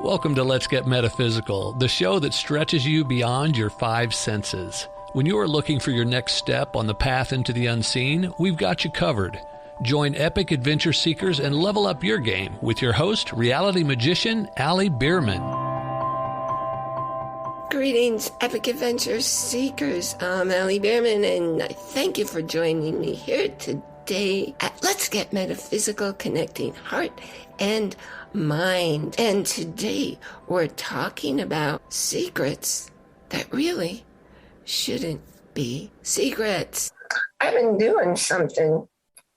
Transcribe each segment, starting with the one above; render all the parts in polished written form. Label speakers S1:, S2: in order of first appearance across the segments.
S1: Welcome to Let's Get Metaphysical, the show that stretches you beyond your five senses. When you are looking for your next step on the path into the unseen, we've got you covered. Join epic adventure seekers and level up your game with your host, reality magician Bierman.
S2: Greetings, epic adventure seekers. I'm Bierman, and I thank you for joining me here today at Let's Get Metaphysical, connecting heart and mind. And today we're talking about secrets that really shouldn't be secrets. I've been doing something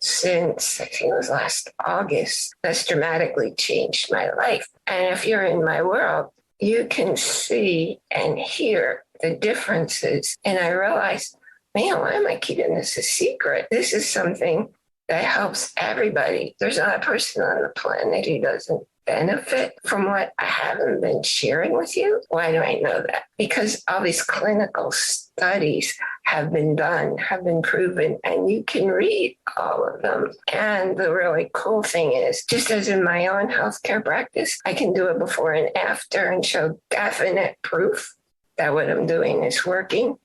S2: since I think it was last August that's dramatically changed my life. And if you're in my world, you can see and hear the differences. And I realized, man, why am I keeping this a secret? This is something that helps everybody. There's not a person on the planet who doesn't benefit from what I haven't been sharing with you. Why do I know that? Because all these clinical studies have been done, have been proven, and you can read all of them. And the really cool thing is, just as in my own healthcare practice, I can do a before and after and show definite proof that what I'm doing is working.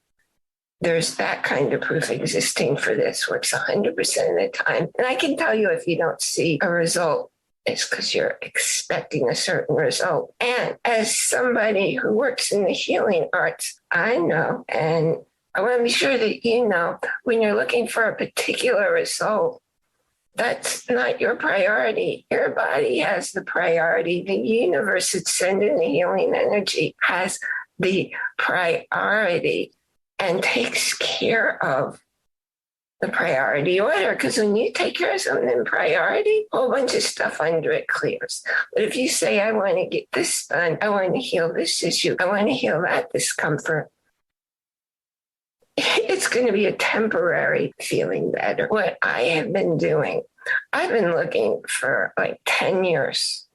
S2: There's that kind of proof existing for this, works 100% of the time. And I can tell you if you don't see a result, it's because you're expecting a certain result. And as somebody who works in the healing arts, I know, and I want to be sure that you know, when you're looking for a particular result, that's not your priority. Your body has the priority. The universe that's sending the healing energy has the priority and takes care of the priority order. Because when you take care of something in priority, a whole bunch of stuff under it clears. But if you say, I want to get this done, I want to heal this issue, I want to heal that discomfort, it's going to be a temporary feeling better. What I have been doing, I've been looking for like 10 years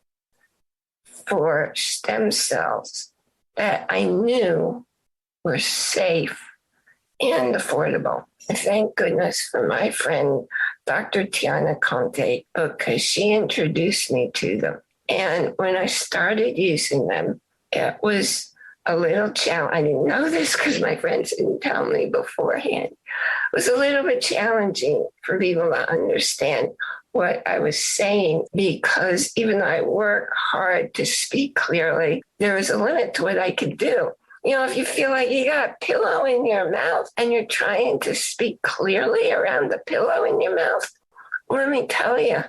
S2: for stem cells that I knew were safe and affordable. And thank goodness for my friend, Dr. Tiana Conte, because she introduced me to them. And when I started using them, it was a little challenge. I didn't know this because my friends didn't tell me beforehand. It was a little bit challenging for people to understand what I was saying, because even though I work hard to speak clearly, there was a limit to what I could do. You know, if you feel like you got a pillow in your mouth and you're trying to speak clearly around the pillow in your mouth, let me tell you,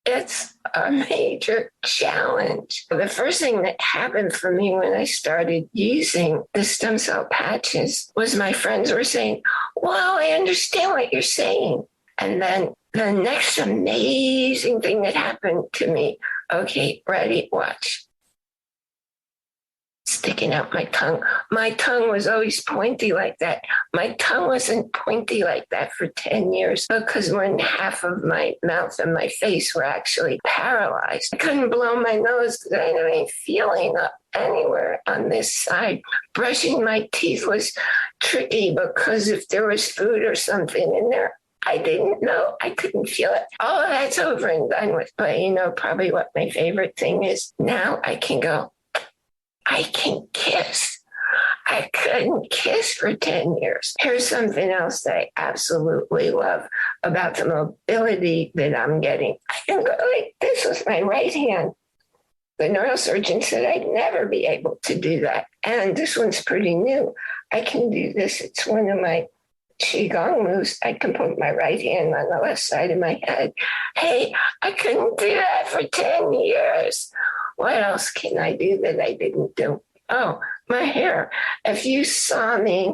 S2: it's a major challenge. The first thing that happened for me when I started using the stem cell patches was my friends were saying, wow, I understand what you're saying. And then the next amazing thing that happened to me, okay, ready, watch. Sticking out my tongue. My tongue was always pointy like that. My tongue wasn't pointy like that for 10 years because one half of my mouth and my face were actually paralyzed. I couldn't blow my nose because I didn't have any feeling up anywhere on this side. Brushing my teeth was tricky because if there was food or something in there, I didn't know. I couldn't feel it. All of that's over and done with. But you know, probably what my favorite thing is now I can go, I can kiss. I couldn't kiss for 10 years. Here's something else that I absolutely love about the mobility that I'm getting. I can go like this with my right hand. The neurosurgeon said I'd never be able to do that. And this one's pretty new. I can do this. It's one of my Qigong moves. I can put my right hand on the left side of my head. Hey, I couldn't do that for 10 years. What else can I do that I didn't do? Oh, my hair. If you saw me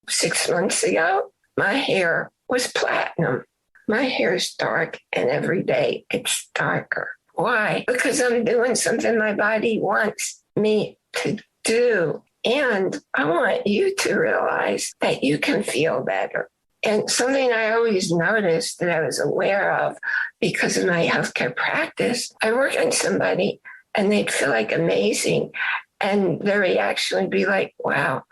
S2: 6 months ago, my hair was platinum. My hair is dark, and every day it's darker. Why? Because I'm doing something my body wants me to do. And I want you to realize that you can feel better. And something I always noticed that I was aware of because of my healthcare practice, I work on somebody and they'd feel like amazing. And their reaction would be like, wow,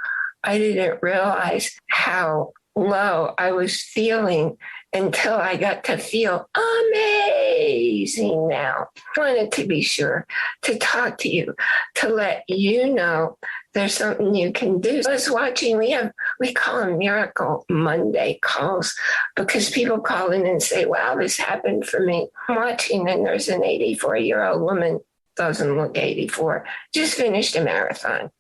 S2: I didn't realize how low I was feeling until I got to feel amazing. amazing now. I wanted to be sure to talk to you, to let you know there's something you can do. I was watching, we call them Miracle Monday calls because people call in and say, wow, this happened for me. I'm watching and there's an 84-year-old woman, doesn't look 84, just finished a marathon.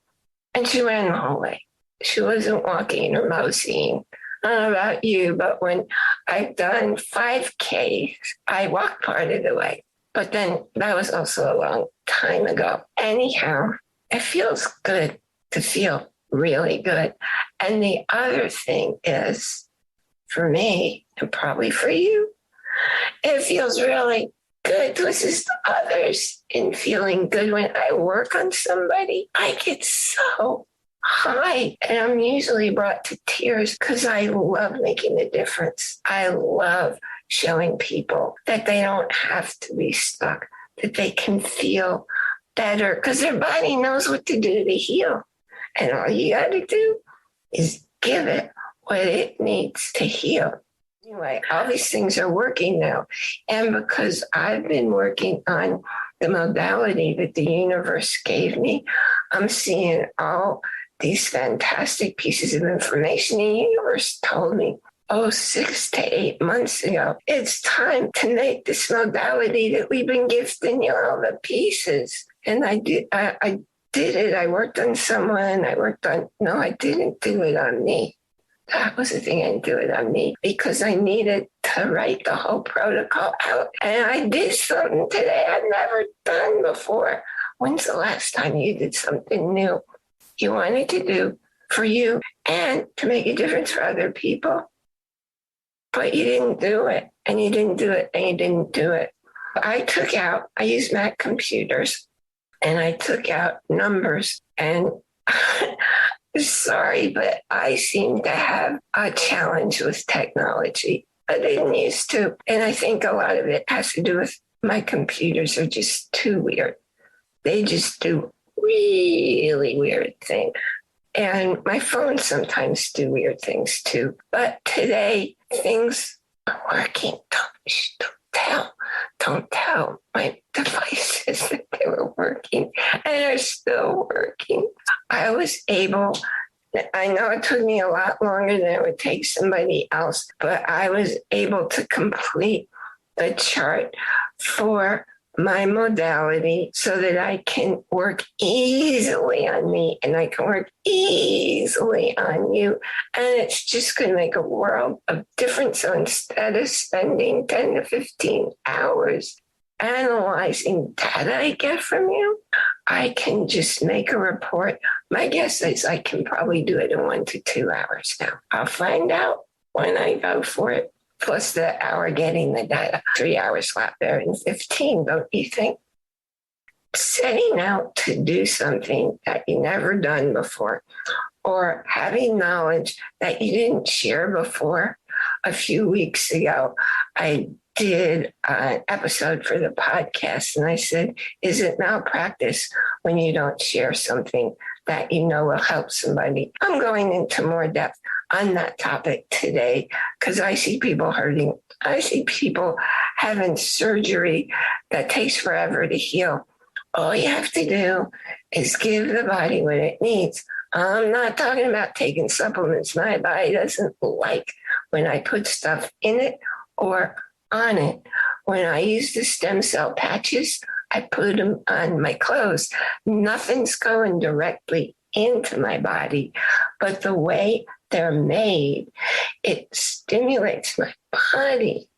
S2: And she ran the whole way. She wasn't walking or moseying. I don't know about you, but when I've done 5Ks, I walked part of the way. But then that was also a long time ago. Anyhow, it feels good to feel really good. And the other thing is, for me, and probably for you, it feels really good to assist others in feeling good. When I work on somebody, I get so high, and I'm usually brought to tears because I love making a difference. I love showing people that they don't have to be stuck, that they can feel better because their body knows what to do to heal. And all you got to do is give it what it needs to heal. Anyway, all these things are working now. And because I've been working on the modality that the universe gave me, I'm seeing all these fantastic pieces of information. The universe told me, 6 to 8 months ago, it's time to make this modality that we've been gifting you all the pieces. And I did it. I worked on someone. I didn't do it on me. That was the thing. I didn't do it on me because I needed to write the whole protocol out. And I did something today I'd never done before. When's the last time you did something new you wanted to do for you and to make a difference for other people? But you didn't do it, and you didn't do it, and you didn't do it. I used Mac computers, and I took out numbers, and sorry, but I seem to have a challenge with technology. I didn't used to. And I think a lot of it has to do with my computers are just too weird. They just do really weird things. And my phones sometimes do weird things too. But today, things are working. Don't tell my devices that they were working, and they're still working. I was able, I know it took me a lot longer than it would take somebody else, but I was able to complete the chart for my modality so that I can work easily on me and I can work easily on you. And it's just going to make a world of difference. So instead of spending 10 to 15 hours analyzing data I get from you, I can just make a report. My guess is I can probably do it in 1 to 2 hours now. I'll find out when I go for it. Plus the hour getting the data. 3 hours left there in 15, don't you think? Setting out to do something that you never done before, or having knowledge that you didn't share before. A few weeks ago, I did an episode for the podcast, and I said, is it malpractice when you don't share something that you know will help somebody? I'm going into more depth on that topic today because I see people hurting. I see people having surgery that takes forever to heal. All you have to do is give the body what it needs. I'm not talking about taking supplements. My body doesn't like when I put stuff in it or on it. When I use the stem cell patches, I put them on my clothes. Nothing's going directly into my body, but the way they're made, it stimulates my body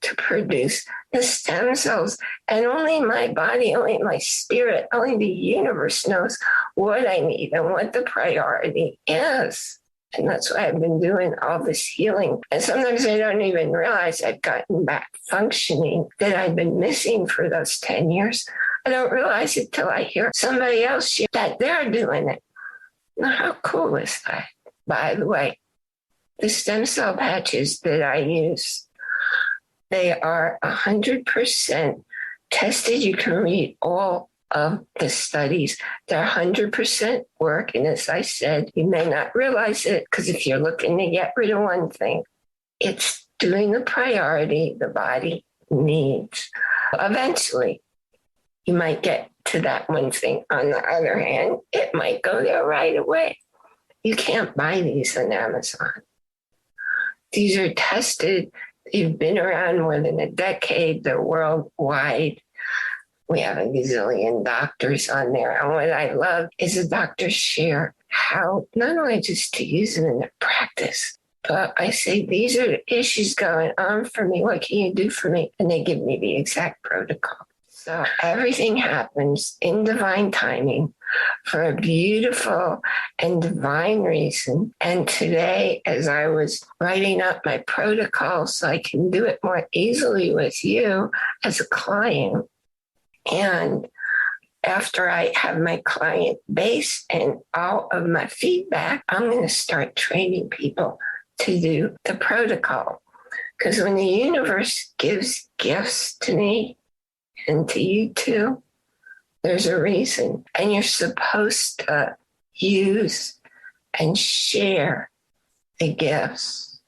S2: to produce the stem cells. And only my body, only my spirit, only the universe knows what I need and what the priority is. And that's why I've been doing all this healing. And sometimes I don't even realize I've gotten back functioning that I've been missing for those 10 years. I don't realize it till I hear somebody else share that they're doing it. Now, how cool is that? By the way, the stem cell patches that I use, they are 100% tested. You can read all of the studies. They're 100% work. And as I said, you may not realize it because if you're looking to get rid of one thing, it's doing the priority the body needs. Eventually, you might get to that one thing. On the other hand, it might go there right away. You can't buy these on Amazon. These are tested. They've been around more than a decade. They're worldwide. We have a gazillion doctors on there. And what I love is the doctors share how not only just to use them in their practice, but I say, these are the issues going on for me. What can you do for me? And they give me the exact protocol. So everything happens in divine timing for a beautiful and divine reason. And today, as I was writing up my protocol so I can do it more easily with you as a client, and after I have my client base and all of my feedback, I'm going to start training people to do the protocol. Because when the universe gives gifts to me and to you too, there's a reason. And you're supposed to use and share the gifts.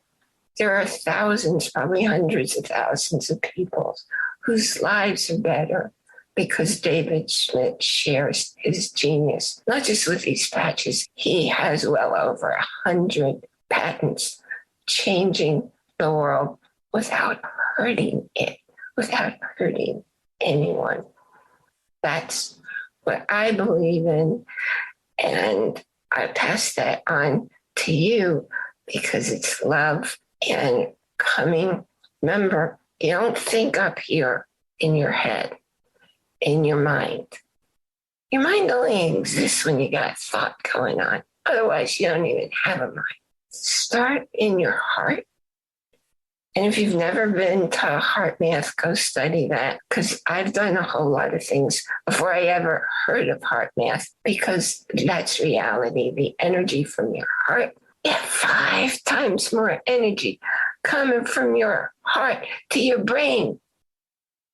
S2: There are thousands, probably hundreds of thousands of people whose lives are better because David Schmidt shares his genius, not just with these patches. He has well over 100 patents changing the world without hurting it, without hurting anyone. That's what I believe in. And I pass that on to you because it's love and coming. Remember, you don't think up here in your head, in your mind. Your mind only exists when you got thought going on. Otherwise, you don't even have a mind. Start in your heart. And if you've never been to heart math, go study that, because I've done a whole lot of things before I ever heard of heart math, because that's reality. The energy from your heart, you have 5 times more energy coming from your heart to your brain.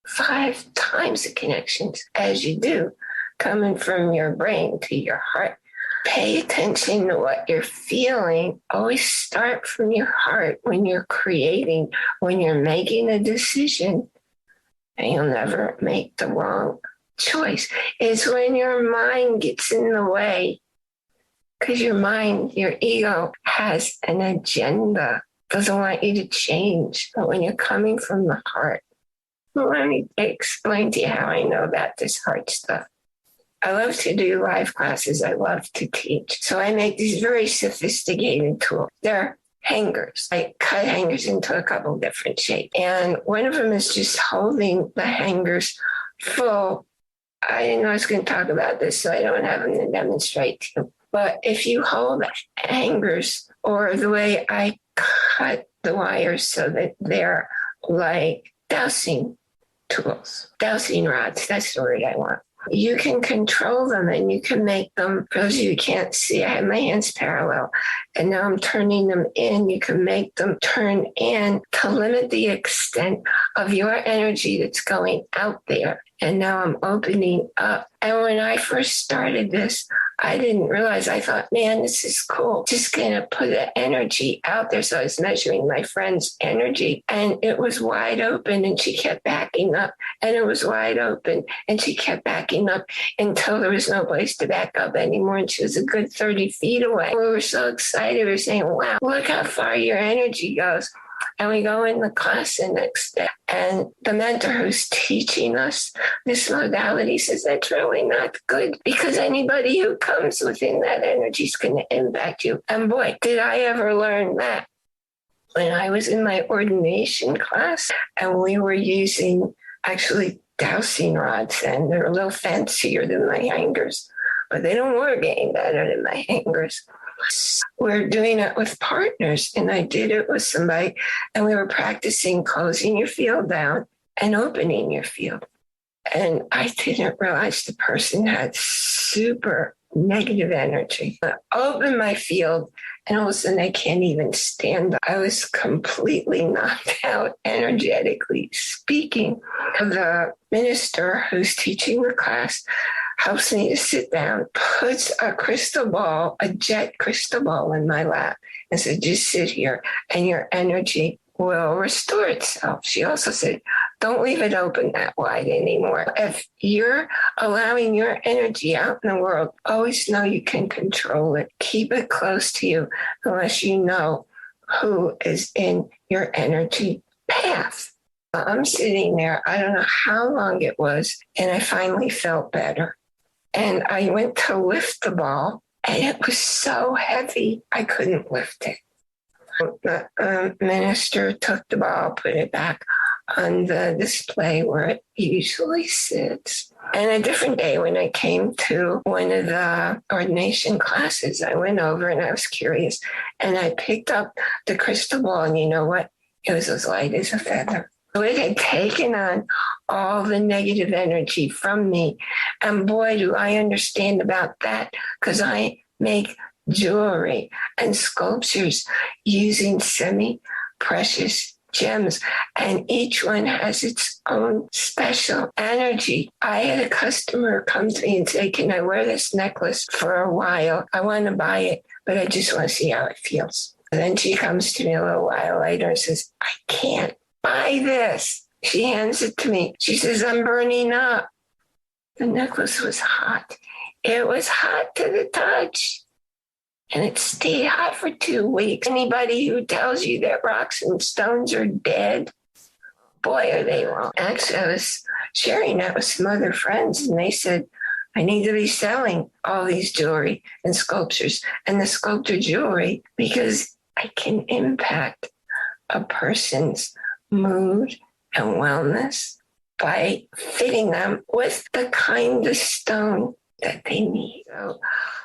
S2: 5 times the connections as you do coming from your brain to your heart. Pay attention to what you're feeling. Always start from your heart when you're creating, when you're making a decision, and you'll never make the wrong choice. It's when your mind gets in the way, because your mind, your ego has an agenda, doesn't want you to change. But when you're coming from the heart, let me explain to you how I know about this heart stuff. I love to do live classes. I love to teach. So I make these very sophisticated tools. They're hangers. I cut hangers into a couple different shapes. And one of them is just holding the hangers full. I didn't know I was going to talk about this, so I don't have them to demonstrate to you. But if you hold the hangers, or the way I cut the wires so that they're like dowsing tools, dowsing rods, that's the word I want. You can control them and you can make them, for those of you who can't see, I have my hands parallel and now I'm turning them in. You can make them turn in to limit the extent of your energy that's going out there. And now I'm opening up. And when I first started this, I didn't realize, I thought, man, this is cool. Just going to put the energy out there. So I was measuring my friend's energy and it was wide open and she kept backing up and it was wide open and she kept backing up until there was no place to back up anymore. And she was a good 30 feet away. We were so excited. We were saying, wow, look how far your energy goes. And we go in the class the next day. And the mentor who's teaching us this modality says that's really not good because anybody who comes within that energy is going to impact you. And boy, did I ever learn that when I was in my ordination class and we were using actually dowsing rods, and they're a little fancier than my hangers, but they don't work any better than my hangers. We're doing it with partners, and I did it with somebody, and we were practicing closing your field down and opening your field. And I didn't realize the person had super negative energy. I opened my field, and all of a sudden I can't even stand up. I was completely knocked out, energetically speaking. The minister who's teaching the class helps me to sit down, puts a crystal ball, a jet crystal ball in my lap, and said, just sit here and your energy will restore itself. She also said, Don't leave it open that wide anymore. If you're allowing your energy out in the world, always know you can control it. Keep it close to you unless you know who is in your energy path. I'm sitting there, I don't know how long it was, and I finally felt better. And I went to lift the ball, and it was so heavy, I couldn't lift it. The minister took the ball, put it back on the display where it usually sits. And a different day when I came to one of the ordination classes, I went over and I was curious, and I picked up the crystal ball, and you know what? It was as light as a feather. So it had taken on all the negative energy from me. And boy, do I understand about that, because I make jewelry and sculptures using semi-precious gems, and each one has its own special energy. I had a customer come to me and say, can I wear this necklace for a while? I want to buy it, but I just want to see how it feels. And then she comes to me a little while later and says, I can't buy this. She hands it to me. She says, I'm burning up. The necklace was hot. It was hot to the touch. And it stayed hot for 2 weeks. Anybody who tells you that rocks and stones are dead, boy, are they wrong. Actually, I was sharing that with some other friends, and they said, I need to be selling all these jewelry and sculptures and the sculptor jewelry because I can impact a person's mood and wellness by fitting them with the kind of stone that they need. So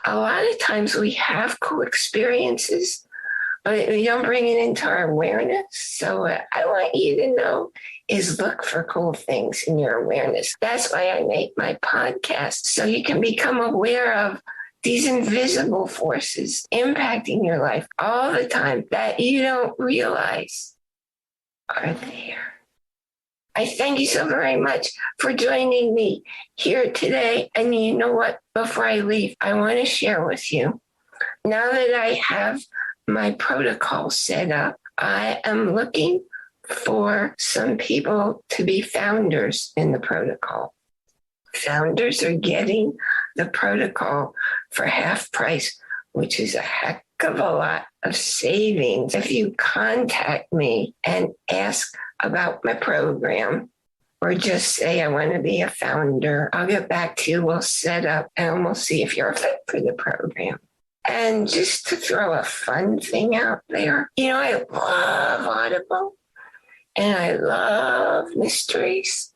S2: a lot of times we have cool experiences, but we don't bring it into our awareness. So what I want you to know is look for cool things in your awareness. That's why I make my podcast, so you can become aware of these invisible forces impacting your life all the time that you don't realize are there. I thank you so very much for joining me here today. And you know what? Before I leave, I want to share with you. Now that I have my protocol set up, I am looking for some people to be founders in the protocol. Founders are getting the protocol for half price, which is a heck of a lot of savings. If you contact me and ask about my program, or just say, I want to be a founder, I'll get back to you. We'll set up and we'll see if you're fit for the program. And just to throw a fun thing out there, you know, I love Audible and I love mysteries.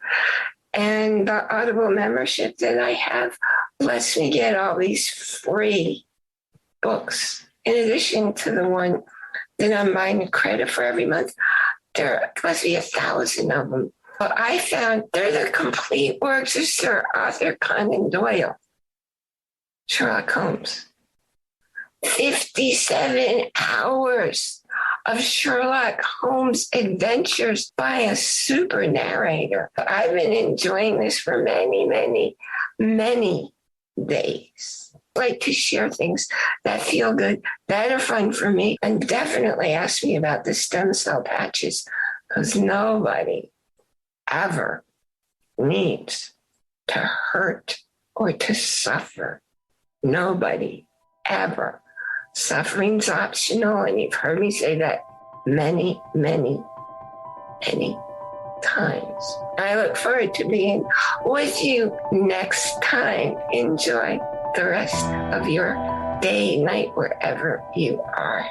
S2: And the Audible membership that I have lets me get all these free books in addition to the one that I'm buying credit for every month. There must be 1,000 of them. But I found they're the complete works of Sir Arthur Conan Doyle, Sherlock Holmes. 57 hours of Sherlock Holmes adventures by a super narrator. I've been enjoying this for many, many, many days. I like to share things that feel good, that are fun for me, and definitely ask me about the stem cell patches, because nobody ever needs to hurt or to suffer. Nobody ever. Suffering's optional, and you've heard me say that many, many, many times. I look forward to being with you next time. Enjoy the rest of your day, night, wherever you are.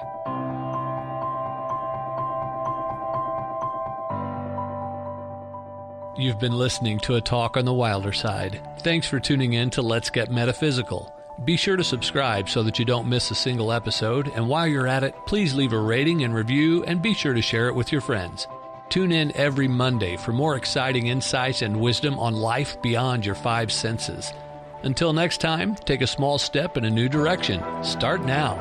S1: You've been listening to a talk on the wilder side. Thanks for tuning in to Let's Get Metaphysical. Be sure to subscribe so that you don't miss a single episode, and while you're at it, please leave a rating and review, and be sure to share it with your friends. Tune in every Monday for more exciting insights and wisdom on life beyond your five senses. Until next time, take a small step in a new direction. Start now.